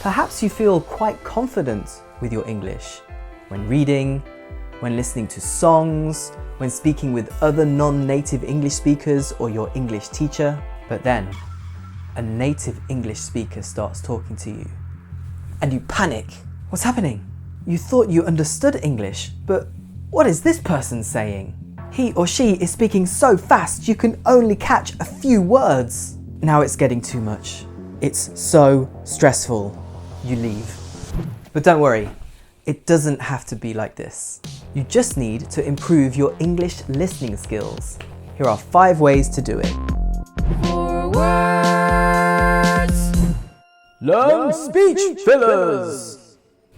Perhaps you feel quite confident with your English when reading, when listening to songs, when speaking with other non-native English speakers or your English teacher. But then, a native English speaker starts talking to you and you panic. What's happening? You thought you understood English, but what is this person saying? He or she is speaking so fast you can only catch a few words. Now it's getting too much. It's so stressful. You leave. But don't worry, it doesn't have to be like this. You just need to improve your English listening skills. Here are 5 ways to do it. 4 words. Learn speech fillers.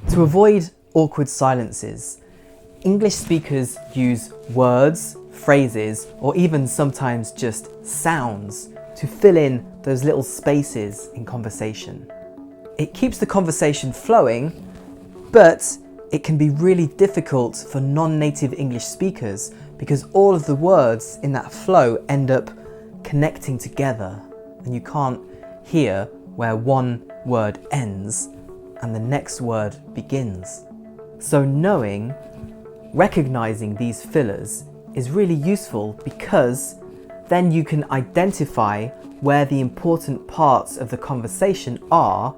To avoid awkward silences, English speakers use words, phrases, or even sometimes just sounds to fill in those little spaces in conversation. It keeps the conversation flowing, but it can be really difficult for non-native English speakers because all of the words in that flow end up connecting together and you can't hear where one word ends and the next word begins. So recognizing these fillers is really useful because then you can identify where the important parts of the conversation are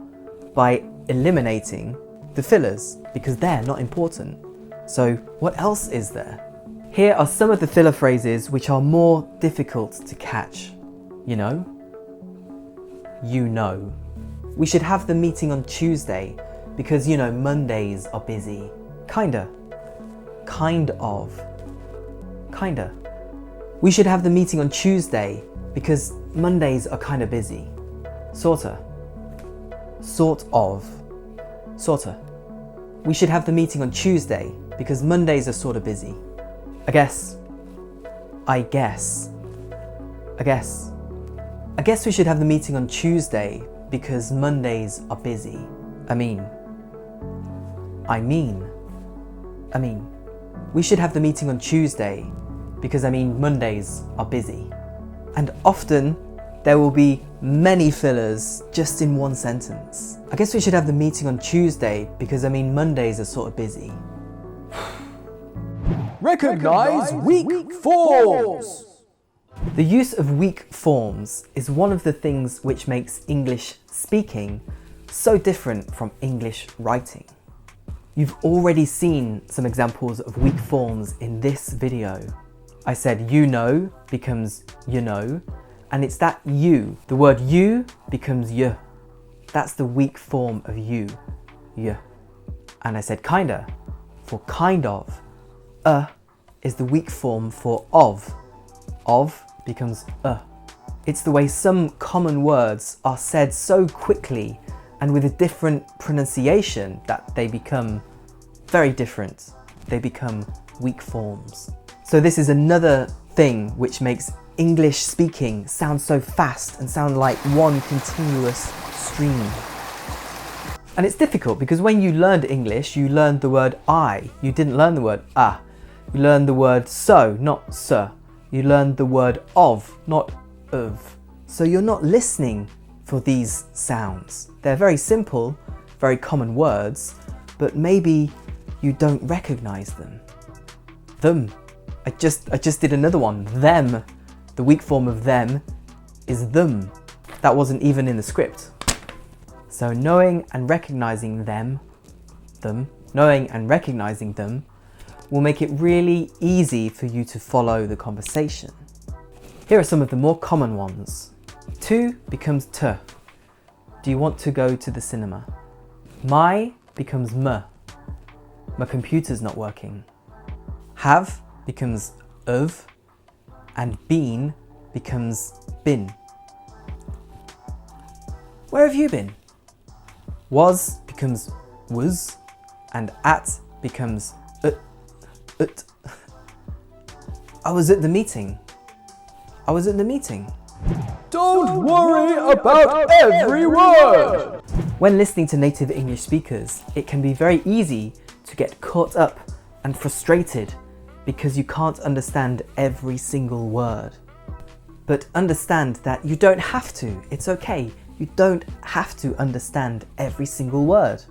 by eliminating the fillers because they're not important. So what else is there? Here are some of the filler phrases which are more difficult to catch. You know. We should have the meeting on Tuesday because, Mondays are busy. Kinda. Kind of. Kinda. We should have the meeting on Tuesday because Mondays are kinda busy. Sorta. Sort of. Sorta. We should have the meeting on Tuesday because Mondays are sorta busy. I guess. I guess we should have the meeting on Tuesday because Mondays are busy. I mean. We should have the meeting on Tuesday because Mondays are busy. And often there will be many fillers just in one sentence. I guess we should have the meeting on Tuesday because Mondays are sort of busy. Recognize weak forms. The use of weak forms is one of the things which makes English speaking so different from English writing. You've already seen some examples of weak forms in this video. I said becomes and it's that you. The word you becomes y. That's the weak form of you, y. And I said kinda for kind of. Is the weak form for of. Of becomes It's the way some common words are said so quickly and with a different pronunciation that they become very different. They become weak forms. So this is another thing which makes English speaking sound so fast and sound like one continuous stream. And it's difficult because when you learned English, you learned the word I. You didn't learn the word ah. You learned the word so, not sir. You learned the word of, not of. So you're not listening for these sounds. They're very simple, very common words, but maybe you don't recognize them. Them. I just did another one. Them. The weak form of them is them. That wasn't even in the script. So knowing and recognizing them will make it really easy for you to follow the conversation. Here are some of the more common ones. To becomes t. Do you want to go to the cinema? My becomes m. My computer's not working. Have becomes of, and been becomes been. Where have you been? Was becomes was, and at becomes ut. I was at the meeting. Don't worry about every word. When listening to native English speakers, it can be very easy to get caught up and frustrated because you can't understand every single word. But understand that you don't have to. It's okay. You don't have to understand every single word.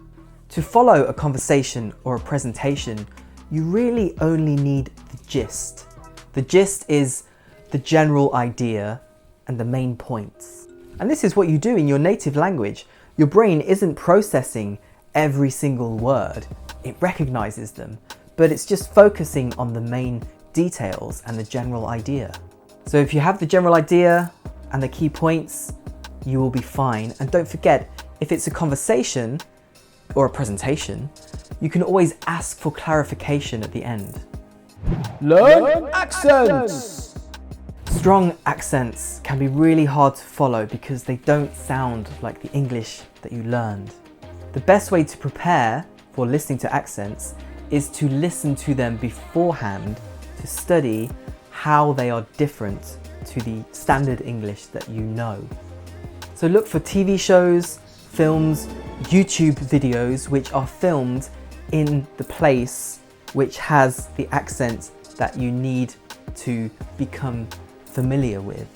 To follow a conversation or a presentation, you really only need the gist. The gist is the general idea and the main points. And this is what you do in your native language. Your brain isn't processing every single word. It recognizes them, but it's just focusing on the main details and the general idea. So if you have the general idea and the key points, you will be fine. And don't forget, if it's a conversation or a presentation, you can always ask for clarification at the end. Learn accents. Strong accents can be really hard to follow because they don't sound like the English that you learned. The best way to prepare for listening to accents is to listen to them beforehand to study how they are different to the standard English that you know. So look for TV shows, films, YouTube videos which are filmed in the place which has the accent that you need to become familiar with.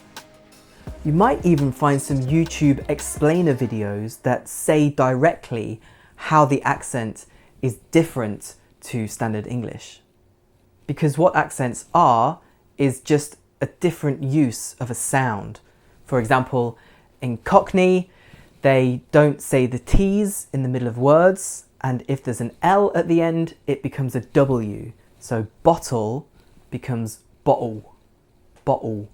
You might even find some YouTube explainer videos that say directly how the accent is different to standard English. Because what accents are is just a different use of a sound. For example, in Cockney, they don't say the T's in the middle of words, and if there's an L at the end, it becomes a W. So bottle becomes bottle, bottle.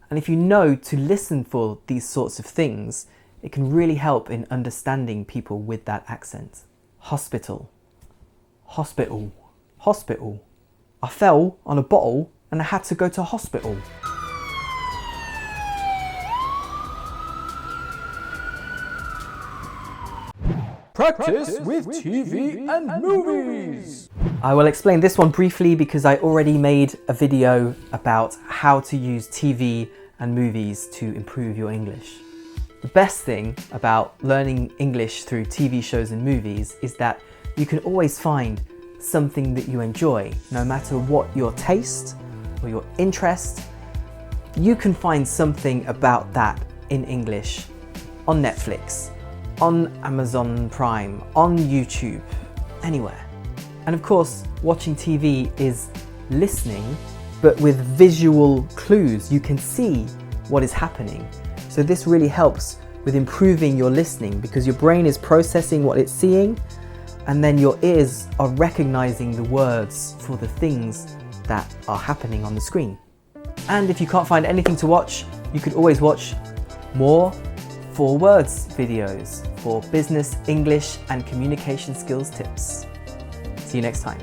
And if you know to listen for these sorts of things, it can really help in understanding people with that accent. Hospital, hospital, hospital. I fell on a bottle and I had to go to hospital. Practice with TV and movies. I will explain this one briefly because I already made a video about how to use TV and movies to improve your English. The best thing about learning English through TV shows and movies is that you can always find something that you enjoy, no matter what your taste or your interest. You can find something about that in English on Netflix, on Amazon Prime, on YouTube, anywhere. And of course, watching TV is listening, but with visual clues. You can see what is happening. So this really helps with improving your listening because your brain is processing what it's seeing, and then your ears are recognizing the words for the things that are happening on the screen. And if you can't find anything to watch, you could always watch more 4 words videos for business, English, and communication skills tips. See you next time.